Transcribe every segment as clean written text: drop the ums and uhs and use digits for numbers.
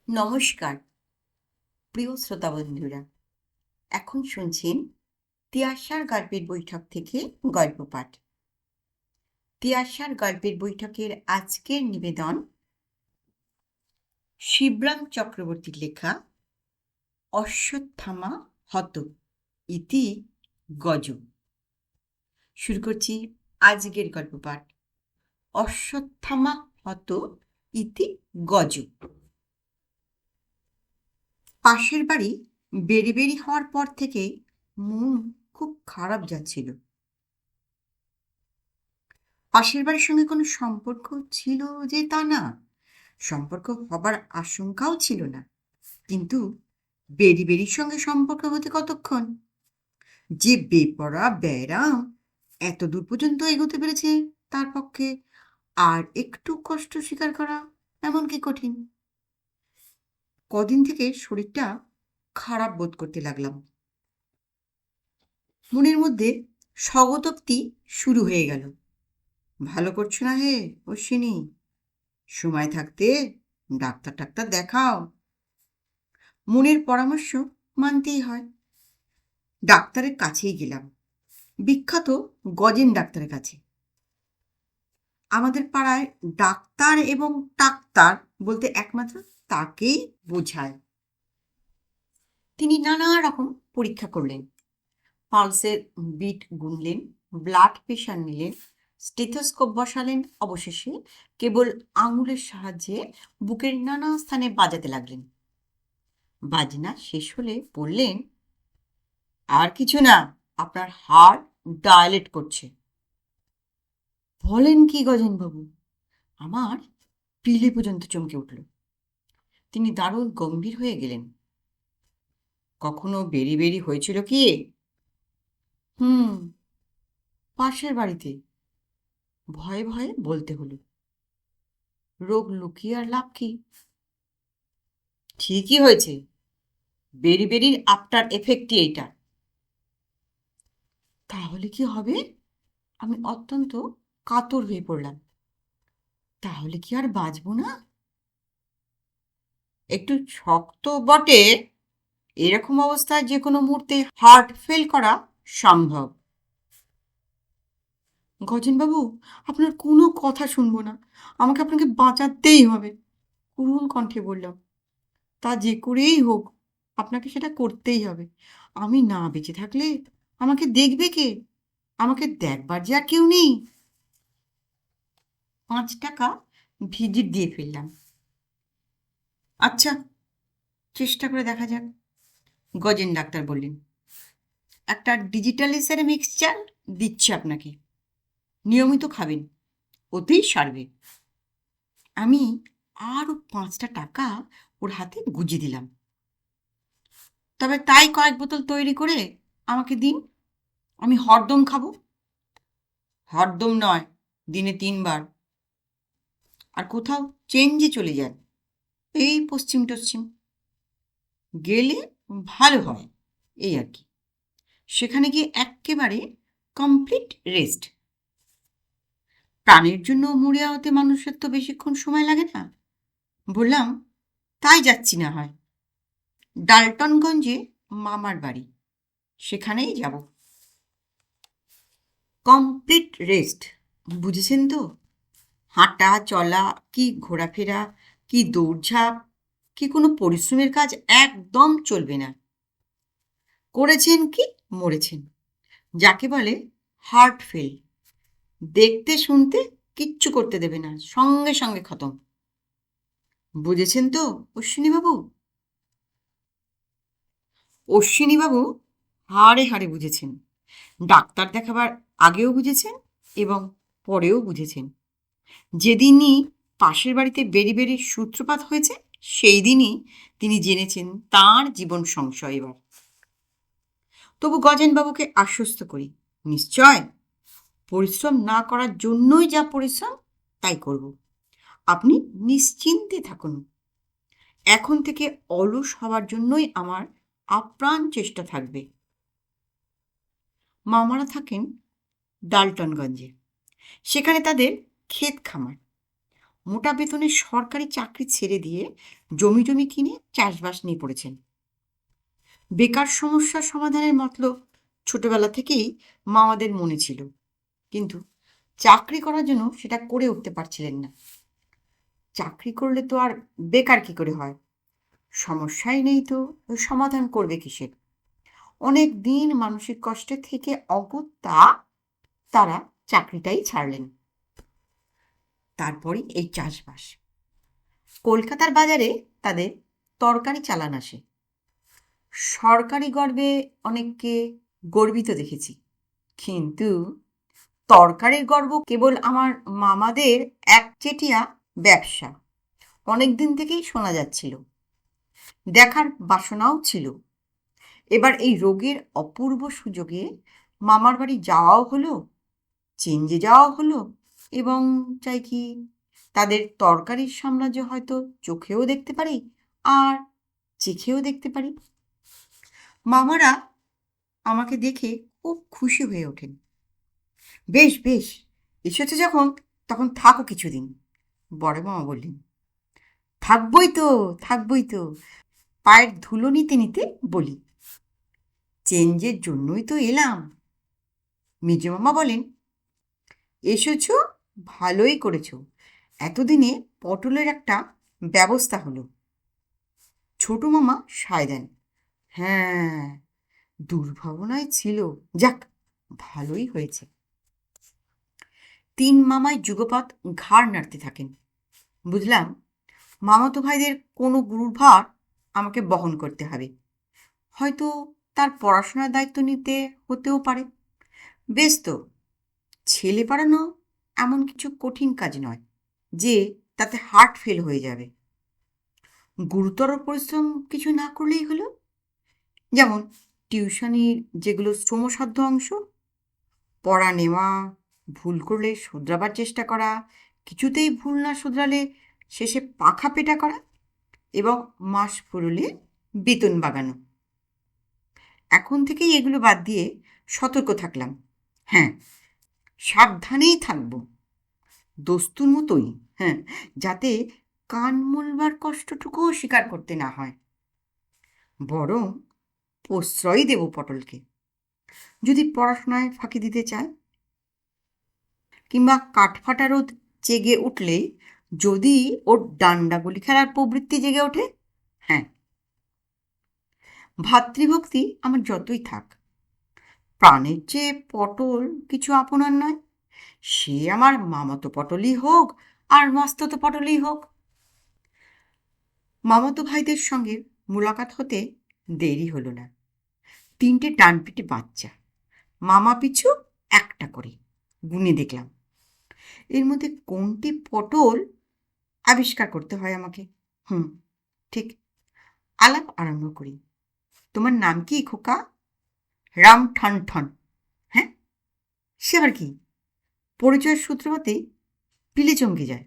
নমস্কার প্রিয় শ্রোতা বন্ধুরা, এখন শুনছেন তিয়াশার গল্পের বৈঠক থেকে গল্প পাঠ। তিয়াশার গল্পের বৈঠকের আজকের নিবেদন শিবরাম চক্রবর্তীর লেখা অশ্বত্থামা হত ইতি গজ। শুরু করছি আজকের গল্প পাঠ। অশ্বত্থামা হত ইতি গজ। পাশের বাড়ি বেরি হওয়ার পর থেকে মন খুব খারাপ যাচ্ছিল। পাশের বাড়ির সঙ্গে কোনো সম্পর্ক ছিল যে তা না, সম্পর্ক হবার আশঙ্কাও ছিল না, কিন্তু বেরির সঙ্গে সম্পর্ক হতে কতক্ষণ? যে বেপরা ব্যারাম এত দূর পর্যন্ত এগোতে পেরেছে, তার পক্ষে আর একটু কষ্ট স্বীকার করা এমন কি কঠিন? কদিন থেকে শরীরটা খারাপ বোধ করতে লাগলাম। মনের মধ্যে স্বগতোক্তি শুরু হয়ে গেল, ভালো করছো না হে অশ্বিনী, সময় থাকতে ডাক্তার দেখাও। মনের পরামর্শ মানতেই হয়। ডাক্তারের কাছেই গেলাম, বিখ্যাত গজেন ডাক্তারের কাছে। আমাদের পাড়ায় ডাক্তার এবং টাক্তার বলতে একমাত্র তাকেই বোঝায়। তিনি নানা রকম পরীক্ষা করলেন, পালসের বিট গুনলেন, ব্লাড প্রেশার নিলেন, স্টেথোস্কোপ বসালেন, অবশেষে কেবল আঙুলের সাহায্যে বুকের নানা স্থানে বাজাতে লাগলেন। বাজনা শেষ হলে বললেন, আর কিছু না, আপনার হার্ট ডায়ালেট করছে। বলেন কি গজেনবাবু? আমার পিলে পর্যন্ত চমকে উঠল। তিনি দারুণ গম্ভীর হয়ে গেলেন। কখনো বেরি হয়েছিল কি? পাশের বাড়িতে। ভয়ে ভয়ে বলতে হলো। রোগ লুকিয়ে আর লাভ কি? ঠিকই হয়েছে, বেরির আফটার এফেক্টই এইটা। তাহলে কি হবে? আমি অত্যন্ত কাতর হয়ে পড়লাম। তাহলে কি আর বাঁচব না? একটু শক্ত বটে, এরকম অবস্থায় যে কোনো মুহূর্তে হার্ট ফেল করা সম্ভব। গজেনবাবু, আপনার কোনো কথা শুনবো না, আমাকে আপনাকে বাঁচাতেই হবে, করুণ কণ্ঠে বললাম। তা যে করেই হোক আপনাকে সেটা করতেই হবে। আমি না বেঁচে থাকলে আমাকে দেখবে কে? আমাকে দেখবার যে আর কেউ নেই। 5 টাকা ভিজিট দিয়ে ফেললাম। আচ্ছা, চেষ্টা করে দেখা যাক, গজেন ডাক্তার বললেন। একটা ডিজিটালিসের মিক্সচার দিচ্ছি আপনাকে, নিয়মিত খাবেন, ওতেই সারবে। আমি আরও 5টা টাকা ওর হাতে গুঁজে দিলাম। তবে তাই কয়েক বোতল তৈরি করে আমাকে দিন, আমি হরদম খাবো। হরদম নয়, দিনে 3 বার। আর কোথাও চেঞ্জে চলে যান, এই পশ্চিম টশ্চিম গেলে ভালো হয়, এই আর কি। সেখানে গিয়ে একেবারে কমপ্লিট রেস্ট। প্রাণের জন্য মরিয়া হতে মানুষের তো বেশিক্ষণ সময় লাগে না। বললাম, তাই যাচ্ছি না হয়। ডালটনগঞ্জে মামার বাড়ি, সেখানেই যাব। কমপ্লিট রেস্ট, বুঝেছেন তো? হাঁটা চলা কি ঘোরাফেরা কি দৌড়ঝাঁপ কি কোনো পরিশ্রমের কাজ একদম চলবে না। করেছেন কি মরেছেন, যাকে বলে হার্ট ফেল। দেখতে শুনতে কিচ্ছু করতে দেবে না, সঙ্গে সঙ্গে খতম। বুঝেছেন তো অশ্বিনীবাবু? অশ্বিনীবাবু হাড়ে হাড়ে বুঝেছেন। ডাক্তার দেখাবার আগেও বুঝেছেন এবং পরেও বুঝেছেন। যেদিনই পাশের বাড়িতে বেরির সূত্রপাত হয়েছে, সেই দিনই তিনি জেনেছেন তাঁর জীবন সংশয় এবার। তবু গজেনবাবুকে আশ্বস্ত করি, নিশ্চয় পরিশ্রম না করার জন্যই যা পরিশ্রম তাই করব, আপনি নিশ্চিন্তে থাকুন। এখন থেকে অলস হওয়ার জন্যই আমার আপ্রাণ চেষ্টা থাকবে। মামারা থাকেন ডালটনগঞ্জে, সেখানে তাদের ক্ষেত খামার। মোটা বেতনের সরকারি চাকরি ছেড়ে দিয়ে জমি টমি কিনে চাষবাস নিয়ে পড়েছেন। বেকার সমস্যার সমাধানের মতলব ছোটবেলা থেকেই মামাদের মনে ছিল, কিন্তু চাকরি করার জন্য সেটা করে উঠতে পারছিলেন না। চাকরি করলে তো আর বেকার কি করে হয়? সমস্যাই নেই তো ওই সমাধান করবে কিসের? অনেক দিন মানসিক কষ্টে থেকে অগত্যা তারা চাকরিটাই ছাড়লেন। তারপরই এই চাষবাস। কলকাতার বাজারে তাদের তরকারি চালান আসে। সরকারি গর্বে অনেককে গর্বিত দেখেছি, কিন্তু তরকারির গর্ব কেবল আমার মামাদের একচেটিয়া ব্যবসা অনেকদিন থেকেই শোনা যাচ্ছিল, দেখার বাসনাও ছিল। এবার এই রোগের অপূর্ব সুযোগে মামার বাড়ি যাওয়াও হলো, চেঞ্জে যাওয়া হলো, এবং চাই কি তাদের তরকারির সাম্রাজ্য হয়তো চোখেও দেখতে পারি আর চেখেও দেখতে পারি। মামারা আমাকে দেখে খুব খুশি হয়ে ওঠেন। বেশ বেশ, এসেছে যখন তখন থাকো কিছুদিন। বড় মামা বললেন, থাকবই তো, থাকবই তো। পায়ের ধুলো নিতে নিতে বলি, চেঞ্জের জন্যই তো এলাম। মেজো মামা বলেন, এসেছ, ভালোই করেছ। এতদিনে পটলের একটা ব্যবস্থা হলো। ছোট মামা সায় দেন, হ্যাঁ, দুর্ভাবনায় ছিল, যাক ভালোই হয়েছে। তিন মামাই যুগপৎ ঘাড় নাড়তে থাকেন। বুঝলাম মামাতো ভাইদের কোনো গুরুভার আমাকে বহন করতে হবে। হয়তো তার পড়াশোনার দায়িত্ব নিতে হতেও পারে। বেশ তো, ছেলে পড়ানো এমন কিছু কঠিন কাজ নয় যে তাতে হার্ট ফেল হয়ে যাবে। গুরুতর পরিশ্রম কিছু না করলেই হলো। যেমন টিউশনির যেগুলো শ্রমসাধ্য অংশ, পড়া নেওয়া, ভুল করলে শুধরাবার চেষ্টা করা, কিছুতেই ভুল না শুধরালে শেষে পাখা পেটা করা, এবং মাস ফুরলে বেতন বাগানো। এখন থেকেই এগুলো বাদ দিয়ে সতর্ক থাকলাম। হ্যাঁ, সাবধানেই থাকব, দস্তুর মতোই। হ্যাঁ, যাতে কান মূলবার কষ্টটুকুও স্বীকার করতে না হয়। বরং প্রশ্রয় দেব পটলকে, যদি পড়াশোনায় ফাঁকি দিতে চায়, কিংবা কাঠফাটা রোদ জেগে উঠলে যদি ওর ডান্ডাগুলি খেলার প্রবৃত্তি জেগে ওঠে। হ্যাঁ, ভাতৃভক্তি আমার যতই থাক, প্রাণের চেয়ে পটল কিছু আপনার নয়। সে আমার মামাতো পটলই হোক আর মাস্তুতো পটলই হোক। মামাতো ভাইদের সঙ্গে মুলাকাত হতে দেরি হলো না। তিনটে ডানপিটে বাচ্চা, মামা পিছু একটা করে গুনে দেখলাম। এর মধ্যে কোনটি পটল আবিষ্কার করতে হয় আমাকে। ঠিক। আলাপ আরম্ভ করি। তোমার নাম কি খোকা? রাম ঠন ঠন। হ্যাঁ, সে আবার কি? পরিচয়ের সূত্রপাতে পিলে চমকে যায়।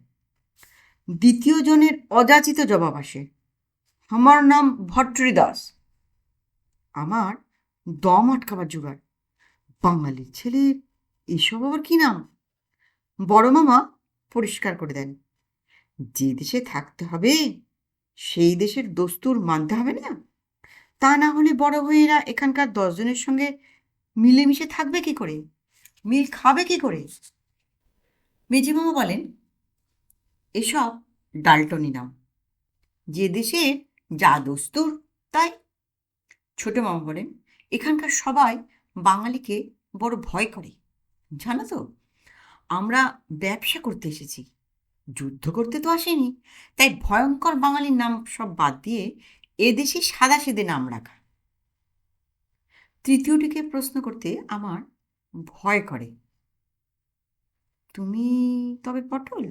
দ্বিতীয় জনের অযাচিত জবাব আসে, আমার নাম ভট্টরিদাস। আমার দম আটকাবার জোগাড়। বাঙালির ছেলে, এসব আবার কি নাম? বড় মামা পরিষ্কার করে দেন, যে দেশে থাকতে হবে সেই দেশের দস্তুর মানতে হবে না? তা না হলে বড় হয়ে এরা এখানকার 10 জনের সঙ্গে মিলেমিশে থাকবে কি করে, মিল খাবে কি করে? মেজি মামা বলেন, এসব ডালটনি নাম, যে দেশে যা দস্তুর তাই। ছোট মামা বলেন, এখানকার সবাই বাঙালিকে বড় ভয় করে, জানো তো? আমরা ব্যবসা করতে এসেছি, যুদ্ধ করতে তো আসেনি। তাই ভয়ঙ্কর বাঙালির নাম সব বাদ দিয়ে এদেশে সাদাসিধে নাম রাখা। তৃতীয়টিকে প্রশ্ন করতে আমার ভয় করে, তুমি তবে পটল?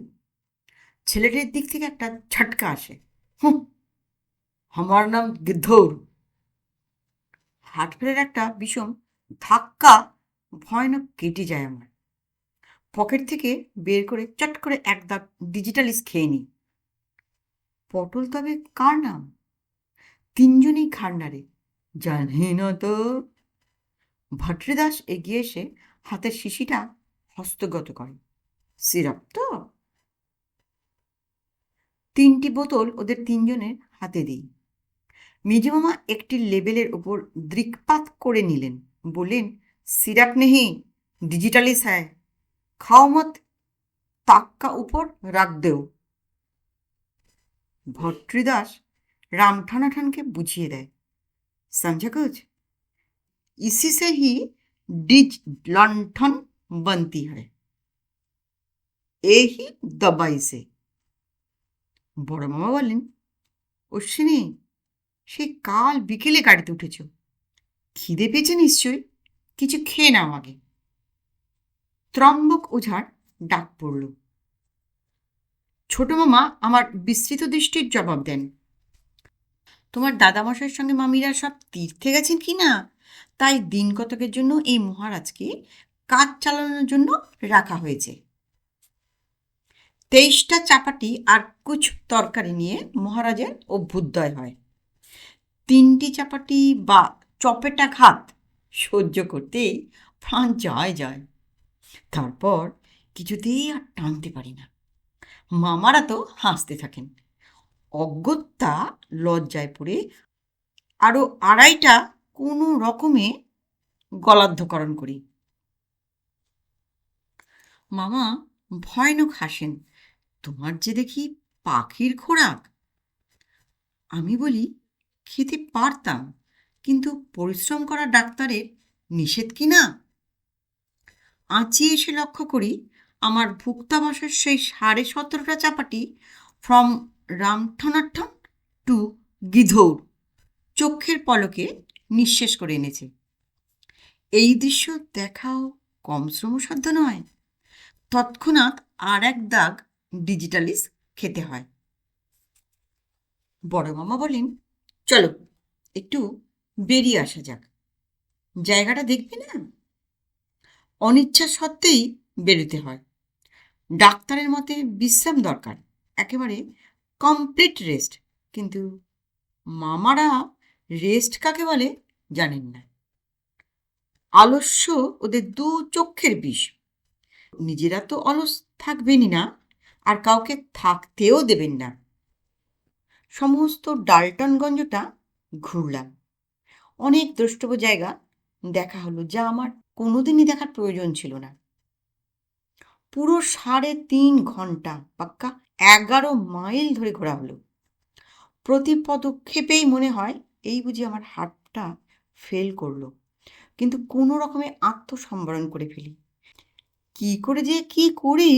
ছেলেটির দিক থেকে একটা ঝটকা আসে, হুঁ, আমার নাম গিদ্ধৌর। হাট ফেরের একটা বিষম ধাক্কা ভয়ানক কেটে যায় আমার। পকেট থেকে বের করে চট করে এক দাগ ডিজিটালিস খেয়ে নিই। পটল তবে কার নাম? তিনজনই ঘাড় নাড়ে, জানি না তো। ভট্টরিদাস এগিয়ে এসে হাতের শিশিটা হস্তগত করে, সিরাপ তো? 3টি বোতল ওদের 3জনের হাতে দিই। মেজমামা একটি লেবেলের ওপর দৃকপাত করে নিলেন, বললেন, সিরাপ নেহি, ডিজিটালিস হ্যায়, খাও মত, তাক্কা উপর রাখ দেও। ভট্টদাস রামঠানাঠানকে বুঝিয়ে দেয়, समझा कुछ? इसी से ही डिज लंठन बनती है, এই দবাই সে। বড় মামা বলেন, অশ্বিনী, সেই কাল বিকেলে গাড়িতে উঠেছ, খিদে পেয়েছে নিশ্চয়ই, কিছু খেয়ে নাও আগে। ত্রম্বক ওঝার ডাক পড়ল। ছোট মামা আমার বিস্তৃত দৃষ্টির জবাব দেন, তোমার দাদামশাইয়ের সঙ্গে মামিরা সব তীর্থে গেছেন কি না, তাই দিন কতকের জন্য এই মহারাজকে কাজ চালানোর জন্য রাখা হয়েছে। 23টা চাপাটি আর কুছ তরকারি নিয়ে মহারাজের অভ্যুদয় হয়। 3টি চাপাটি বা চপেটা ঘাত সহ্য করতেই প্রাণ যায় যায়। তারপর কিছুতেই আর টানতে পারি না। মামারা তো হাসতে থাকেন। অগত্যা লজ্জায় পড়ে আরও 2.5টা কোনো রকমে গলাধ্যকরণ করি। মামা ভয়ানক হাসেন, তোমার যে দেখি পাখির খোরাক। আমি বলি, খেতে পারতাম, কিন্তু পরিশ্রম করা ডাক্তারের নিষেধ কি না। আঁচিয়ে এসে লক্ষ্য করি আমার ভুক্তাবাসের সেই 17.5টা চাপাটি ফ্রম রামঠনাঠন টু গিধৌর চোখের পলকে নিঃশেষ করে এনেছে। এই দৃশ্য দেখাও কম শ্রমসাধ্য নয়। তৎক্ষণাৎ আর এক দাগ ডিজিটালিস খেতে হয়। বড় মামা বলেন, চলো একটু বেরিয়ে আসা যাক, জায়গাটা দেখবে না। অনিচ্ছা সত্ত্বেই বেরোতে হয়। ডাক্তারের মতে বিশ্রাম দরকার, একেবারে কমপ্লিট রেস্ট। কিন্তু মামারা রেস্ট কাকে বলে জানেন না। আলস্য ওদের 2 চক্ষের বিষ। নিজেরা তো অলস থাকবেনই না, আর কাউকে থাকতেও দেবেন না। সমস্ত ডাল্টনগঞ্জটা ঘুরলাম। অনেক দ্রষ্টব্য জায়গা দেখা হলো, যা আমার কোনোদিনই দেখার প্রয়োজন ছিল না। পুরো 3.5 ঘন্টা, পাক্কা 11 মাইল ধরে ঘোরা হলো। প্রতি পদক্ষেপেই মনে হয় এই বুঝি আমার হার্টটা ফেল করলো, কিন্তু কোনো রকমে আত্মসম্বরণ করে ফেলি। কি করে যে কি করি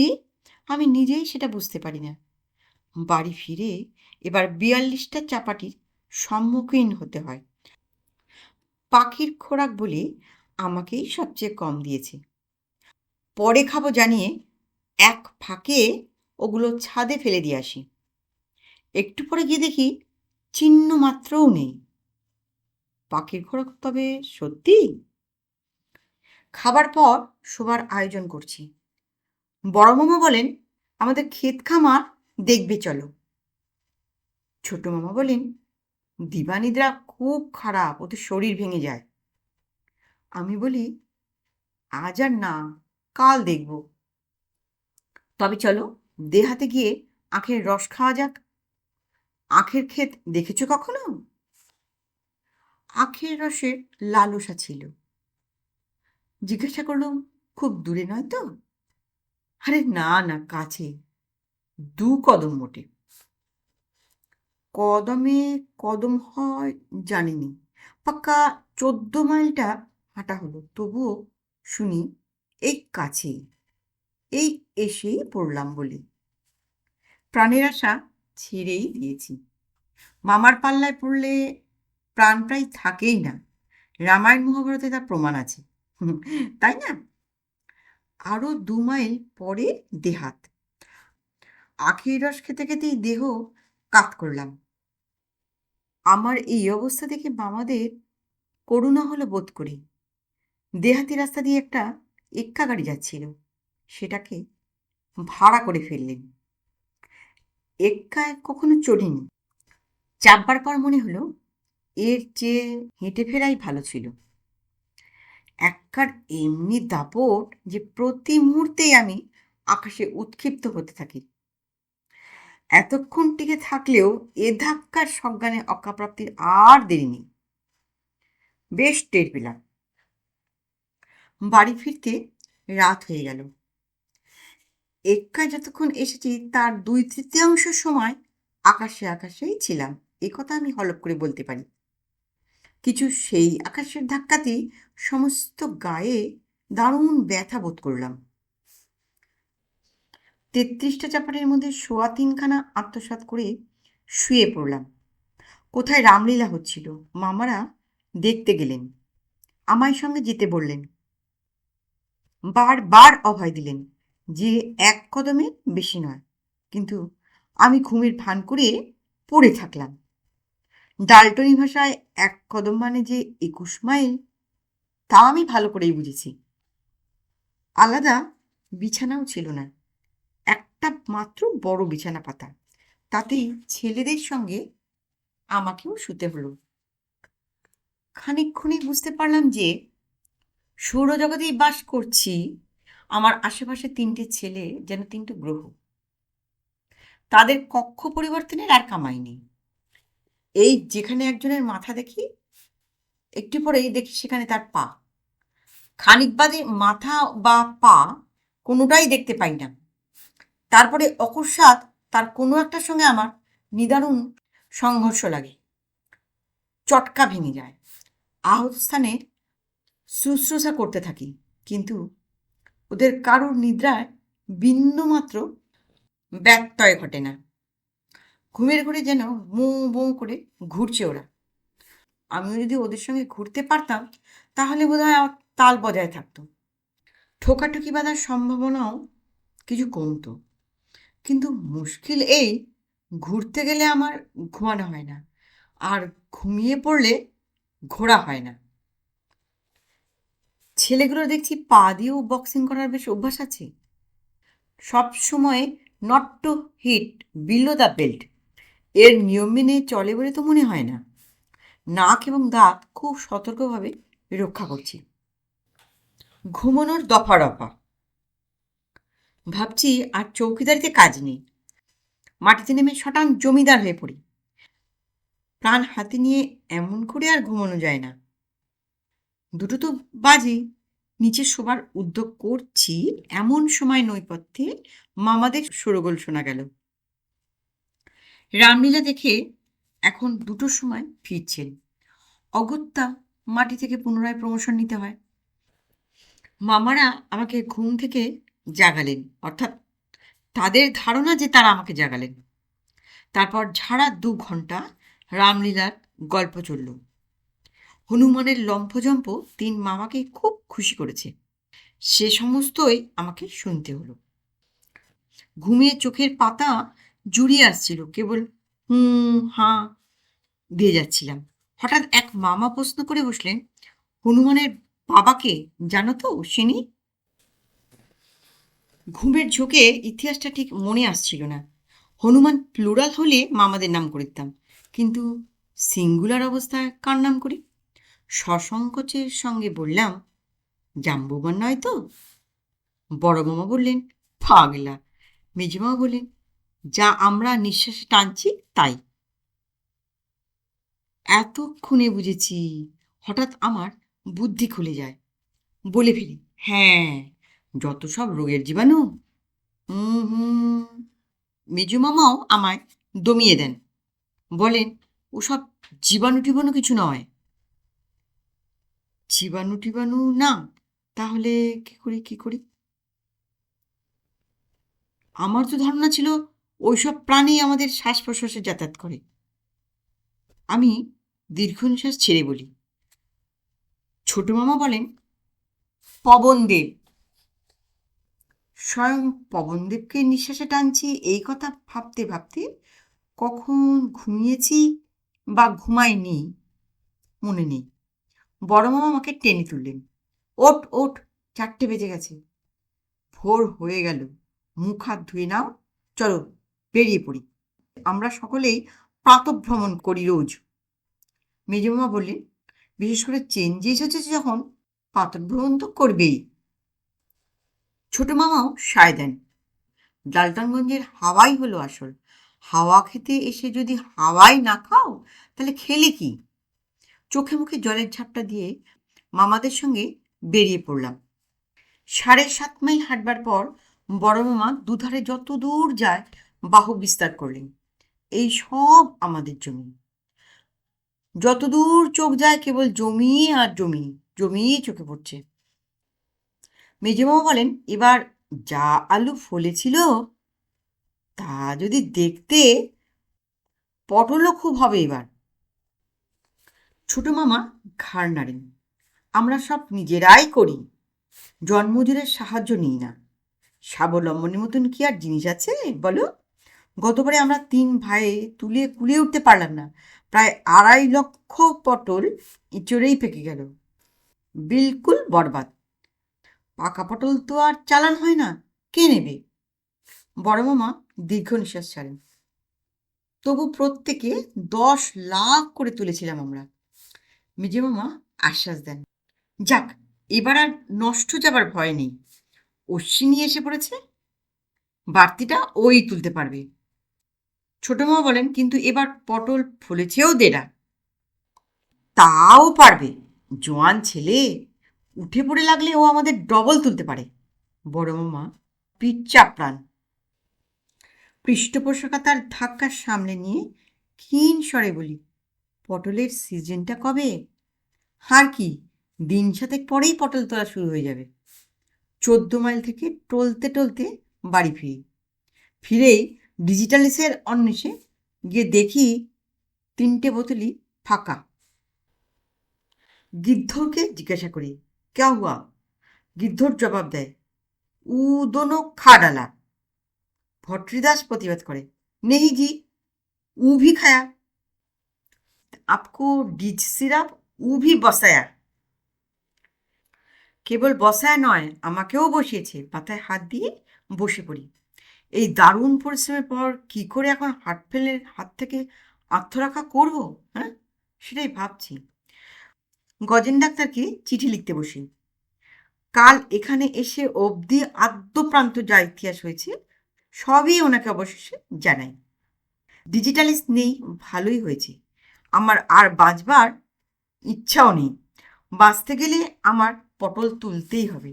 আমি নিজেই সেটা বুঝতে পারি না। বাড়ি ফিরে এবার 42টা চাপাটির সম্মুখীন হতে হয়। পাখির খোরাক বলে আমাকেই সবচেয়ে কম দিয়েছে। পরে খাবো জানিয়ে এক ফাঁকে ওগুলো ছাদে ফেলে দিয়ে আসি। একটু পরে গিয়ে দেখি চিহ্ন মাত্রও নেই। পাখির খোরাক তবে সত্যি? খাবার পর শোবার আয়োজন করছি। বড় মামা বলেন, আমাদের ক্ষেত খামার দেখবে চলো। ছোট মামা বলেন, দিবানিদ্রা খুব খারাপ, ওতে শরীর ভেঙে যায়। আমি বলি, আজ আর না, কাল দেখব। তবে চলো দেহাতে গিয়ে আখের রস খাওয়া যাক। আখের ক্ষেত দেখেছো কখনো? আখের রসের লালসা ছিল। জিজ্ঞাসা করলাম, খুব দূরে নয় তো? আরে না না, কাছে, 2 কদম মোটে। কদমে কদম হয় জানিনি, পাক্কা 14 মাইলটা হাঁটা হলো। তবুও শুনি এই কাছেই, এই এসেই পড়লাম বলি প্রাণের আশা ছেড়েই দিয়েছি। মামার পাল্লায় পড়লে প্রাণ প্রায় থাকেই না, রামায়ণ মহাভারতে তার প্রমাণ আছে, তাই না? আরও 2 মাইল পরে দেহাত। আখের রস খেতে খেতেই দেহ কাত করলাম। আমার এই অবস্থা দেখে মামাদের করুণা হলো বোধ করি। দেহাতি রাস্তা দিয়ে একটা এক্কা গাড়ি যাচ্ছিল, সেটাকে ভাড়া করে ফেললেন। এক্কায় কখনো চড়িনি। চাপবার পর মনে হলো এর চেয়ে হেঁটে ফেরাই ভালো ছিল। এক্কার এমনি দাপট যে প্রতি মুহূর্তেই আমি আকাশে উৎক্ষিপ্ত হতে থাকি। এতক্ষণ টিকে থাকলেও এ ধাক্কার সজ্ঞানে অজ্ঞাপ্রাপ্তির আর দেরি নেই। বেশ টের পেলাম। বাড়ি ফিরতে রাত হয়ে গেল। এক্কায় যতক্ষণ এসেছি তার 2/3 সময় আকাশেই ছিলাম, এ কথা আমি হলপ করে বলতে পারি। কিছু সেই আকাশের ধাক্কাতেই সমস্ত গায়ে দারুণ ব্যথা বোধ করলাম। 33টা চাপাটের মধ্যে 3.25 আত্মসাৎ করে শুয়ে পড়লাম। কোথায় রামলীলা হচ্ছিল। মামারা দেখতে গেলেন, আমায় সঙ্গে যেতে বললেন, বারবার অভয় দিলেন যে 1 কদমের বেশি নয়। কিন্তু আমি ঘুমের ভান করে পড়ে থাকলাম। ডালটনি ভাষায় 1 কদম মানে যে 21 মাইল, তা আমি ভালো করেই বুঝেছি। আলাদা বিছানাও ছিল না, একটা মাত্র বড় বিছানা পাতা, তাতেই ছেলেদের সঙ্গে আমাকেও শুতে হলো। খানিকক্ষণে বুঝতে পারলাম যে সৌরজগতেই বাস করছি। আমার আশেপাশে 3টে ছেলে যেন 3টে গ্রহ, তাদের কক্ষ পরিবর্তনের আর কামাই নেই। এই যেখানে একজনের মাথা দেখি, একটু পরেই দেখি সেখানে তার পা। খানিক বাদে মাথা বা পা কোনোটাই দেখতে পাই না। তারপরে অকস্মাৎ তার কোনো একটার সঙ্গে আমার নিদারুণ সংঘর্ষ লাগে, চটকা ভেঙে যায়। আহত স্থানে শুশ্রূষা করতে থাকি, কিন্তু ওদের কারোর নিদ্রায় বিন্দুমাত্র ব্যত্যয় ঘটে না। ঘুমের ঘরে যেন মোঁ মোঁ করে ঘুরছে ওরা। আমিও যদি ওদের সঙ্গে ঘুরতে পারতাম তাহলে বোধহয় আমার তাল বজায় থাকতো, ঠোকাঠুকি বাঁধার সম্ভাবনাও কিছু কমতো। কিন্তু মুশকিল এই, ঘুরতে গেলে আমার ঘুমানো হয় না, আর ঘুমিয়ে পড়লে ঘোরা হয় না। ছেলেগুলো দেখছি পা দিয়েও বক্সিং করার বেশ অভ্যাস আছে। সব সময় not to hit below the belt এর নিয়ম মেনে চলে বলে তো মনে হয় না। নাক এবং দাঁত খুব সতর্কভাবে রক্ষা করছি। ঘুমানোর দফা রফা ভাবছি আর চৌকিদারিতে কাজ নেই, মাটিতে নেমে শটান জমিদার হয়ে পড়ি। প্রাণ হাতে নিয়ে এমন করে আর ঘুমানো যায় না। 2টো তো বাজে। নিচে শোবার উদ্যোগ করছি এমন সময় নৈপথ্যে মামাদের শোরগোল শোনা গেল। রামলীলা দেখে এখন 2টোর সময় ফিরছেন। অগত্যা মাটি থেকে পুনরায় প্রমোশন নিতে হয়। মামারা আমাকে ঘুম থেকে জাগালেন, অর্থাৎ তাদের ধারণা যে তারা আমাকে জাগালেন। তারপর ঝাড়া 2 ঘন্টা রামলীলার গল্প চলল। হনুমানের লম্ফজম্প 3 মামাকে খুব খুশি করেছে, সে সমস্তই আমাকে শুনতে হলো। ঘুমিয়ে চোখের পাতা জুড়িয়ে আসছিল, কেবল হুঁ হাঁ দিয়ে যাচ্ছিলাম। হঠাৎ এক মামা প্রশ্ন করে বসলেন, হনুমানের বাবাকে জানো তো অশ্বিনী? ঘুমের ঝোঁকে ইতিহাসটা ঠিক মনে আসছিল না। হনুমান প্লুরাল হলে মামাদের নাম করে দিতাম, কিন্তু সিঙ্গুলার অবস্থায় কার নাম করি? সসংকোচের সঙ্গে বললাম, জাম্বুবান নয় তো? বড় মামা বললেন, পাগলা। মেজমাও বললেন, যা আমরা নিঃশ্বাসে টানছি তাই। এতক্ষণে বুঝেছি। হঠাৎ আমার বুদ্ধি খুলে যায়, বলে ফেলি, হ্যাঁ, যত সব রোগের জীবাণু। হুম হুম। মেজু মামাও আমায় দমিয়ে দেন, বলেন, ওসব জীবাণু টিবাণু কিছু নয়। জীবাণু টিবাণু না, তাহলে কি করি? আমার তো ধারণা ছিল ওইসব প্রাণী আমাদের শ্বাস প্রশ্বাসে যাতায়াত করে। আমি দীর্ঘ নিঃশ্বাস ছেড়ে বলি, ছোট মামা বলেন, পবনদেব। স্বয়ং পবনদেবকে নিঃশ্বাসে টানছি এই কথা ভাবতে ভাবতে কখন ঘুমিয়েছি বা ঘুমাইনি মনে নেই। বড় মামা আমাকে টেনে তুললেন, ওঠ ওঠ, 4টে বেজে গেছে, ভোর হয়ে গেল, মুখ হাত ধুয়ে নাও, চলো বেরিয়ে পড়ি। আমরা সকলেই প্রাতঃভ্রমণ করি রোজ। মেজমামা বললেন, বিশেষ করে চেঞ্জে এসেছে যখন, প্রাতঃভ্রমণ তো করবেই। ছোট মামাও সায় দেন, ডালটনগঞ্জের হাওয়াই হলো আসল, হাওয়া খেতে এসে যদি হাওয়াই না খাও তাহলে খেলে কি? চোখে মুখে জলের ঝাপটা দিয়ে মামাদের সঙ্গে বেরিয়ে পড়লাম। 7.5 মাইল হাঁটবার পর বড় মামা দুধারে যত দূর যায় বাহু বিস্তার করলেন। এই সব আমাদের জমি। যতদূর চোখ যায় কেবল জমি আর জমি, জমিই চোখে পড়ছে। মেজমামা বলেন, এবার যা আলু ফলেছিল তা যদি দেখতে, পটলও খুব হবে এবার। ছোট মামা ঘাড় নাড়েন, আমরা সব নিজেরাই করি, জন্মজুরের সাহায্য নিই না। স্বাবলম্বনের মতন কি আর জিনিস আছে বলো? গতবারে আমরা 3 ভাইয়ে তুলে কুলিয়ে উঠতে পারলাম না, প্রায় 2.5 লক্ষ পটল ইঁচড়েই পেকে গেল, বিলকুল বরবাদ। পাকা পটল তো আর চালান হয় না, কে নেবে? বড় মামা দীর্ঘ নিঃশ্বাস ছাড়েন। তবু প্রত্যেকে 10 লাখ করে তুলেছিলাম আমরা। মেজে মামা আশ্বাস দেন, যাক, এবার আর নষ্ট যাবার ভয় নেই। অশ্বিনী এসে পড়েছে, বাড়তিটা ওই তুলতে পারবে। ছোট মামা বলেন, কিন্তু এবার পটল ফলেছেও 1.5। তাও পারবে, জোয়ান ছেলে, উঠে পড়ে লাগলে ও আমাদের ডবল তুলতে পারে। বড় মামা পিঠ চাপড়ান। পৃষ্ঠপোষকতার ধাক্কা সামলে নিয়ে ক্ষীণ স্বরে বলি, পটলের সিজনটা কবে? আর কি, দিন 7 পরেই পটল তোলা শুরু হয়ে যাবে। 14 মাইল থেকে টলতে টলতে বাড়ি ফিরেই ডিজিটালিসের অন্বেষে গিয়ে দেখি 3টে বোতলই ফাঁকা। গিদ্ধরকে জিজ্ঞাসা করি, ক্যা হুয়া? গিদ্ধর জবাব দেয়, উ দোনো খা ডালা। ভট্টরিদাস প্রতিবাদ করে, নেহি জি, উ ভি খায়া। আপকো ডিজ সিরাপ উ ভি বসায়া। কেবল বসায় নয়, আমাকেও বসিয়েছে। পাতায় হাত দিয়ে বসে পড়ি। এই দারুণ পরিশ্রমের পর কি করে এখন হার্টফেলের হাত থেকে আত্মরক্ষা করব, হ্যাঁ, সেটাই ভাবছি। গজেন ডাক্তারকে চিঠি লিখতে বসি। কাল এখানে এসে অবধি আদ্যপ্রান্ত যা ইতিহাস হয়েছে সবই ওনাকে অবশেষে জানাই। ডিজিটালিস্ট নেই, ভালোই হয়েছে। আমার আর বাঁচবার ইচ্ছাও নেই। বাঁচতে গেলে আমার পটল তুলতেই হবে।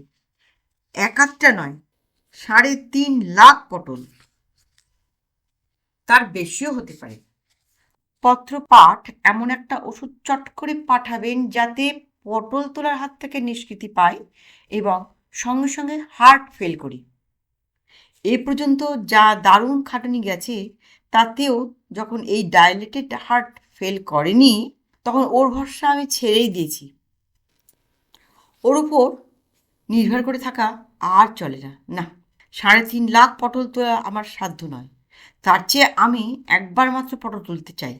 1-8টা নয়, 3.5 লাখ পটল, তার বেশিও হতে পারে। পত্র পাঠ এমন একটা ওষুধ চট করে পাঠাবেন যাতে পটল তোলার হাত থেকে নিষ্কৃতি পাই এবং সঙ্গে সঙ্গে হার্ট ফেল করি। এ পর্যন্ত যা দারুণ খাটুনি গেছে, তাতেও যখন এই ডাইলেটেড হার্ট ফেল করেনি, তখন ওর ভরসা আমি ছেড়েই দিয়েছি। ওর উপর নির্ভর করে থাকা আর চলে না। না, 3.5 লাখ পটল তোলা আমার সাধ্য নয়। তার চেয়ে আমি একবার মাত্র পটল তুলতে চাই।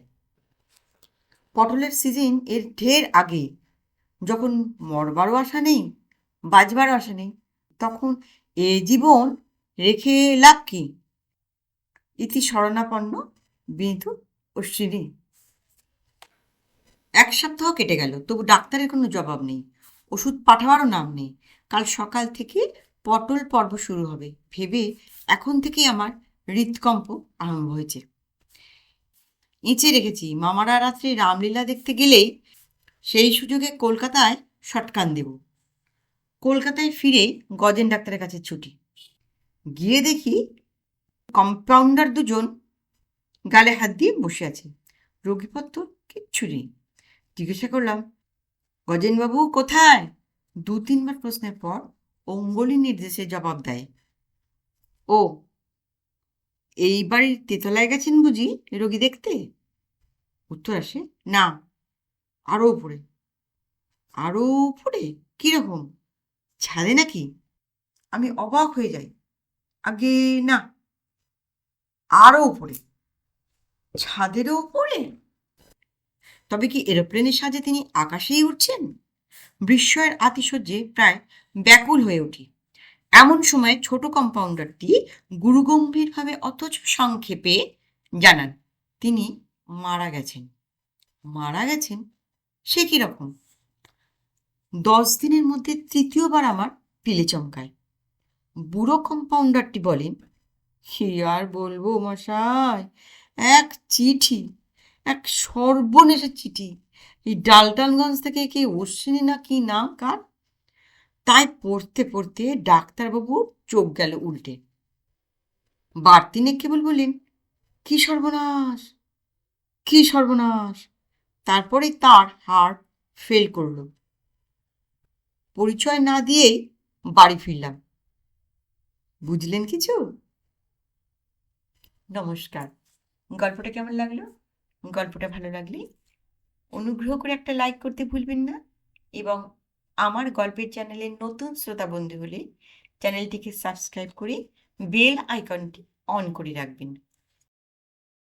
পটলের সিজন এর ঢের আগে, যখন মরবারও আশা নেই, বাঁচবারও আশা নেই, তখন এ জীবন রেখে লাভ কি? ইতি শরণাপন্ন বিধু অশ্বিনী। 1 সপ্তাহ কেটে গেল, তবু ডাক্তারের কোনো জবাব নেই, ওষুধ পাঠাবারও নাম নেই। কাল সকাল থেকে পটল পর্ব শুরু হবে ভেবে এখন থেকেই আমার হৃদকম্প আরম্ভ হয়েছে। এঁচে রেখেছি, মামারা রাত্রে রামলীলা দেখতে গেলেই সেই সুযোগে কলকাতায় শটকান দেব। কলকাতায় ফিরে গজেন ডাক্তারের কাছে ছুটি। গিয়ে দেখি কম্পাউন্ডার 2জন গালে হাত দিয়ে বসে আছে, রোগীপত্র কিচ্ছু নেই। জিজ্ঞাসা করলাম, গজেনবাবু কোথায়? 2-3 বার প্রশ্নের পর অঙ্গুলি নির্দেশে জবাব দেয়, ও, এই বাড়ির তেতলায় গেছেন বুঝি রোগী দেখতে? উত্তর আসে, না, আরও উপরে। আরও উপরে? কিরকম, ছাদে নাকি? আমি অবাক হয়ে যাই, আগে না, আরও উপরে। ছাদেরও উপরে? তবে কি এরোপ্লেনের সাহায্যে তিনি আকাশেই উঠছেন? বিস্ময়ের আতিশয্যে প্রায় ব্যাকুল হয়ে উঠি। এমন সময় ছোট কম্পাউন্ডারটি গুরুগম্ভীরভাবে অথচ সংক্ষেপে জানান, তিনি মারা গেছেন। মারা গেছেন? সে কিরকম? 10 দিনের মধ্যে 3য়বার আমার পিলে চমকায়। বুড়ো কম্পাউন্ডারটি বলেন, কি আর বলবো মশাই, এক চিঠি, এক সর্বনেশে চিঠি। এই ডালটনগঞ্জ থেকে কি অশ্বিনী না কি নাম কার, তাই পড়তে পড়তে ডাক্তারবাবুর চোখ গেল উল্টে। বাড়তিনে কেবল বললেন, কি সর্বনাশ, কি সর্বনাশ। তারপরে তার হার্ট ফেল করলো। পরিচয় না দিয়েই বাড়ি ফিরলাম। বুঝলেন কিছু? নমস্কার। গল্পটা কেমন লাগলো? গল্পটা ভালো লাগলে অনুগ্রহ করে একটা লাইক করতে ভুলবেন না, এবং আমার গল্পের চ্যানেলের নতুন শ্রোতা বন্ধু হলে চ্যানেলটিকে সাবস্ক্রাইব করে বেল আইকনটি অন করে রাখবেন।